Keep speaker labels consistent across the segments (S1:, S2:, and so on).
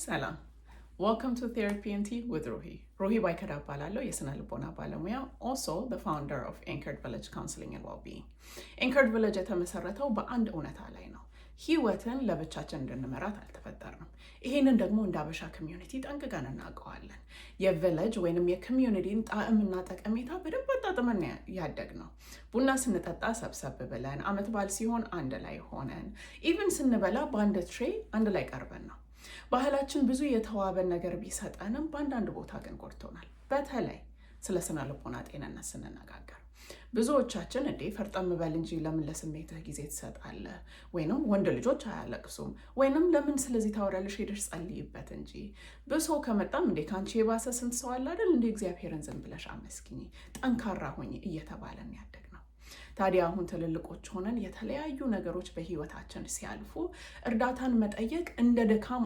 S1: ሰላም welcome to Therapy and Tea with ሩሂ ባይከዳ እባላለሁ የስነ ልቦና ባለሙያ also the founder of Anchored Village Counseling and Wellbeing Anchored Village የተመሰረተው በአንድ እውነታ ላይ ነው ህይወትን ለብቻችን እንድንመራት አልተፈጠርንም ይሄንን ደግሞ እንደ አበሻ ኮሚዩኒቲ ጠንቅቀን እናውቀዋለን የቪሌጅ ወይንም የኮሚዩኒቲን ጣዕምና ጠቀሜታ በደንብ አጣጥመን ያደግነው ቡና ስንጠጣ ሰብሰብ ብለን አመት በዓል ሲሆን አንድ ላይ ሆነን ኢቭን ስንበላ በአንድ ትሬ አንድ ላይ ቀርበን ነው ባህላችን ብዙ የተዋበን ነገር ቢሰጠንም በአንዳንድ ቦታ ግን ጎድቶናል በተለይ ስለ ስነ ልቦና ጤንነት ስንነጋገር ብዙዎቻችን እንዴ ፈርጠም በል እንጂ ለምን ለስሜትህ ጊዜ ትሰጣለህ ወይንም ወንድ ልጆች አያለቅሱም ወይንም ለምን ስለዚህ ታወራለሽ ሄደሽ ጸልይበት እንጂ ብሶ ከመጣም እንዴ ካንቺ የባሰ ስንት ሰው አለ አይደል እንዴ እግዚአብሔርን ዝም ብለሽ አመስግኚ ጠንካራ ሆኚ እየተባለን ያደግነው ታዲያ አሁን ትልልቆች ሆነን የተለያዩ ነገሮች በህይወታችን ሲያልፉ እርዳታን መጠየቅ እንደ ድካም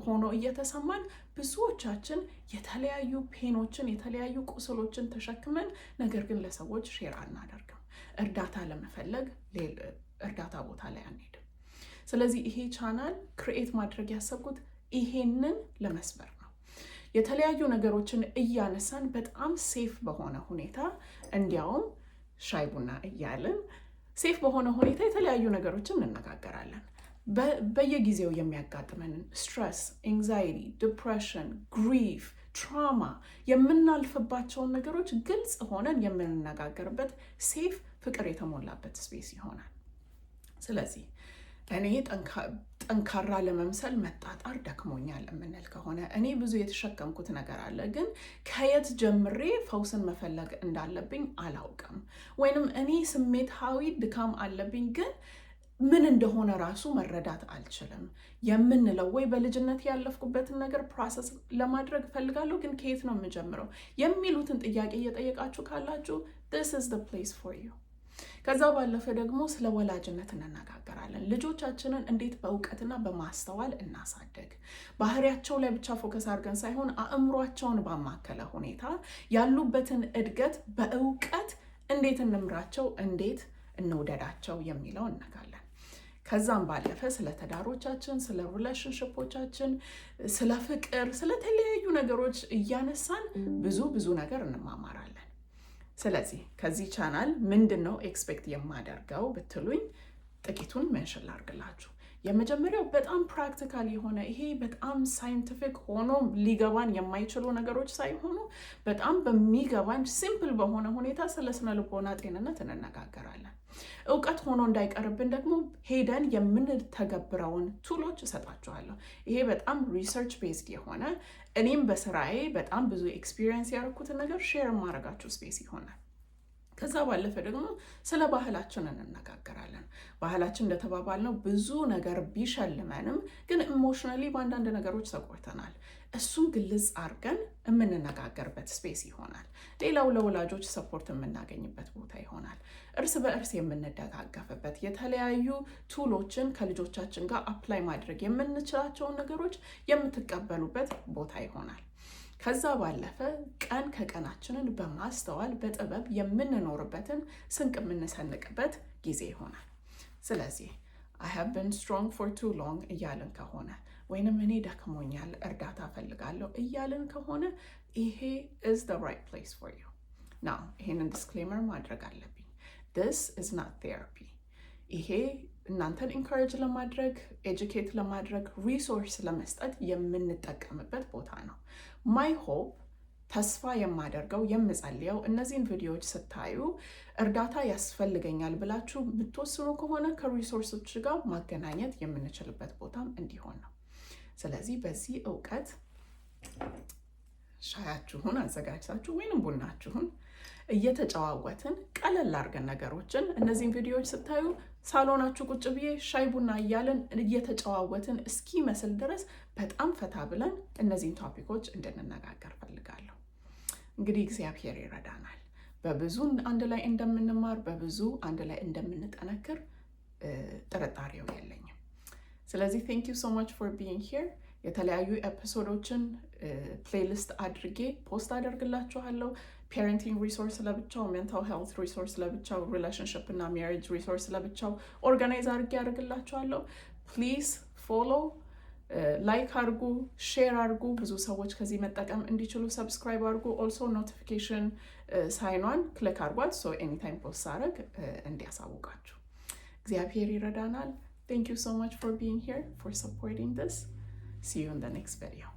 S1: ሆኖ እየተሰማን ብዙዎቻችን የተለያዩ ፔኖችን የተለያዩ ቁስሎችን ተሸክመን ነገር ግን ለሰዎች ሼር አናደርግም እርዳታ ለመፈለግ እርዳታ ቦታ ላይ አንሄድም ስለዚህ ይሄ ቻናል ክሪኤት ማድረግ ያሰብኩት ይሄንን ለመስበር ነው የተለያዩ ነገሮችን እያነሳን በጣም ሴፍ በሆነ ሁኔታ እንዲያውም ሻይ ቡና እያልን ሴፍ በሆነ ሁኔታ የተለያዩ ነገሮችን እንነጋገራለን በየጊዜው የሚያጋጥመንን ስትረስ ኤንግዛይቲ ዲፕሬሽን ግሪፍ ትራማ የምናልፍባቸውን ነገሮች ግልጽ ሆነን የምንነጋገርበት ሴፍ ፍቅር የተሞላበት ስፔስ ይሆናል ስለዚህ እኔ ጠንካራ ለመምሰል መጣጣር ደክሞኛል የምንል ከሆነ እኔ ብዙ የተሸከምኩት ነገር አለ ግን ከየት ጀምሬ ፈውስን መፈለግ እንዳለብኝ አላውቅም ወይንም እኔ ስሜታዊ ድካም አለብኝ ግን ምን እንደሆነ ራሱ መረዳት አልችልም የምንለው ወይ በልጅነት ያለፍኩበትን ነገር ፕሮሰስ ለማድረግ ፈልጋለሁ ግን ከየት ነው የምጀምረው የሚሉትን ጥያቄ እየጠየቃችሁ ካላችሁ this is the place for you ከዛ ባለፈ ደግሞ ስለ ወላጅነት እንነጋገራለን ልጆቻችንን እንዴት በእውቀትና በማስተዋል እናሳደግ ባህሪያቸው ላይ ብቻ ፎከስ አድርገን ሳይሆን አእምሯቸውን ባማከለ ሁኔታ ያሉበትን እድገት በእውቀት እንዴት እንምራቸው እንዴት እንውደዳቸው የሚለው እንነጋለን ከዛም ባለፈ ስለ ተዳሮቻችን ስለ ሪሌሽንሺፖቻችን ስለ ፍቅር ስለ ተለያዩ ነገሮች እያነሳን ብዙ ነገር እንማማራለን ስለዚህ ከዚህ ቻናል ምንድነው ኤክስፔክት የማደርገው ብትሉኝ ጥቂቱን ሜንሽን ላድርግላችሁ የመጀመሪያው በጣም ፕራክቲካል የሆነ ይሄ በጣም ሳይንቲፊክ ሆኖ ሊገባን የማይችሉ ነገሮች ሳይሆኑ በጣም በሚገባን ሲምፕል በሆነ ሁኔታ ስለ ስነ ልቦና ጤንነት እንነጋገራለን እውቀት ሆኖ እንዳይቀርብን ደግሞ ሄደን የምንተገብረውን ቱሎች እሰጣችኋለሁ ይሄ በጣም ሪሰርች ቤዝድ የሆነ እኔም በስራዬ በጣም ብዙ ኤክስፒሪየንስ ያደረኩትን ነገር ሼር ማድረጋችሁ ስፔስ ይሆናል ከዛ ባለፈ ደግሞ ስለ ባህላችን እንነጋገራለን ባህላችን እንደተባባልነው ብዙ ነገር ቢሸልመንም ግን ኢሞሽናሊ በአንዳንድ ነገሮች ተቆርተናል እሱን ግልጽ አድርገን የምንነጋገርበት ስፔስ ይሆናል ሌላው ለወላጆች ሰፖርት የምናገኝበት ቦታ ይሆናል እርስ በእርስ የምንደጋገፍበት የተለያዩ ቱሎችን ከልጆቻችን ጋር አፕላይ ማድረግ የምንችላቸውን ነገሮች የምትቀበሉበት ቦታ ይሆናል ከዛ ባለፈ ቀን ከቀናችንን በማስተዋል በጥበብ የምንኖርበትን ስንቅ የምንሰንቅበት ጊዜ ይሆናል ስለዚህ I have been strong for too long እያልን ከሆነ ወይንም እኔ ደክሞኛል እርዳታ ፈልጋለሁ እያልን ከሆነ ይሄ is the right place for you now ይሄንን ዲስክሌመር ማድረግ አለብኝ this is not therapy ይሄ እናንተን ኢንካሬጅ ለማድረግ ኤጁኬት ለማድረግ ሪሶርስ ለመስጠት የምንጠቀምበት ቦታ ነው my hope ተስፋ የማደርገው የምጸልየው እነዚህን ቪዲዮዎች ስታዩ እርዳታ ያስፈልገኛል ብላችሁ የምትወስኑ ከሆነ ከሪሶርሶች ጋር ማገናኘት የምንችልበት ቦታም እንዲሆን ነው ስለዚህ በዚህ እውቀት ሻያችሁን አዘጋጅታችሁ ወይንም ቡናችሁን እየተጨዋወትን ቀለል አድርገን ነገሮችን እነዚህን ቪዲዮዎች ስታዩ ሳሎናችሁ ቁጭ ብዬ ሻይ ቡና እያለን እየተጨዋወትን እስኪመስል ድረስ በጣም ፈታ ብለን እነዚህን ቶፒኮች እንድንነጋገር ፈልጋለሁ እንግዲህ እግዚአብሔር ይረዳናል በብዙ አንድ ላይ እንደምንማር በብዙ አንድ ላይ እንደምንጠነክር ጥርጣሬው የለኝም ስለዚህ thank you so much for being here የተለያዩ ኤፒሶዶችን ፕሌሊስት አድርጌ ፖስት አደርግላችኋለሁ parenting resource ለብቻው mental health resource ለብቻው relationship እና marriage resource ለብቻው ኦርጋናይዝ አድርጌ አደርግላችኋለሁ please follow ላይክ አርጉ፣ ሼር አርጉ፣ ብዙ ሰዎች ከዚህ መጠቀም እንዲችሉ ሰብስክራይብ አርጉ። ኦልሶ ኖቲፊኬሽን ሳይኗን ክሊክ አርጓል፣ ሶ ኤኒታይም ፖስት ሳረግ እንዲያሳውቃችሁ። እግዚአብሔር ይረዳናል። Thank you so much for being here, for supporting this. See you in the next video.